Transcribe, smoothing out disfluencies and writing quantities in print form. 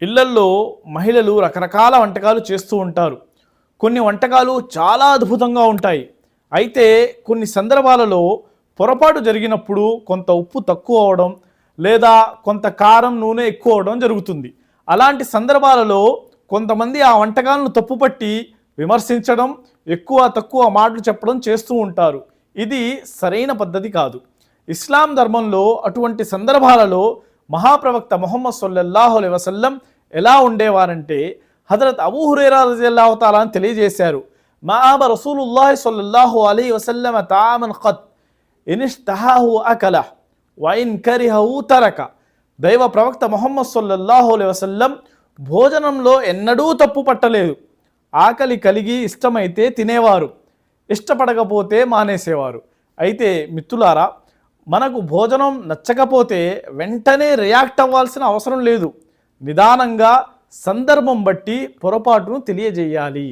ఇళ్లల్లో మహిళలు రకరకాల వంటకాలు చేస్తూ ఉంటారు. కొన్ని వంటకాలు చాలా అద్భుతంగా ఉంటాయి. అయితే కొన్ని సందర్భాలలో పొరపాటు జరిగినప్పుడు కొంత ఉప్పు తక్కువ అవడం లేదా కొంత కారం నూనె ఎక్కువ అవడం జరుగుతుంది. అలాంటి సందర్భాలలో కొంతమంది ఆ వంటకాలను తప్పుపట్టి విమర్శించడం, ఎక్కువ తక్కువ మాటలు చెప్పడం చేస్తూ ఉంటారు. ఇది సరైన పద్ధతి కాదు. ఇస్లాం ధర్మంలో అటువంటి సందర్భాలలో మహాప్రవక్త ముహమ్మద్ సల్లల్లాహు అలైహి వసల్లం ఎలా ఉండేవారంటే, హజరత్ అబూ హురైరా రజియల్లాహు తాలా అని తెలియజేశారు, మాఅబ రసూలుల్లాహి సల్లల్లాహు అలైహి వసల్లం తామన్ ఖత్ ఇనిష్తహాహు అకలహ్ వ ఇన్ కరిహహు తరక. దైవ ప్రవక్త ముహమ్మద్ సల్లల్లాహు అలైహి వసల్లం భోజనంలో ఎన్నడూ తప్పు పట్టలేదు. ఆకలి కలిగి ఇష్టమైతే తినేవారు, ఇష్టపడకపోతే మానేసేవారు. అయితే మిత్రులారా, మనకు భోజనం నచ్చకపోతే వెంటనే రియాక్ట్ అవ్వాల్సిన అవసరం లేదు. నిదానంగా సందర్భం బట్టి పొరపాటును తెలియజేయాలి.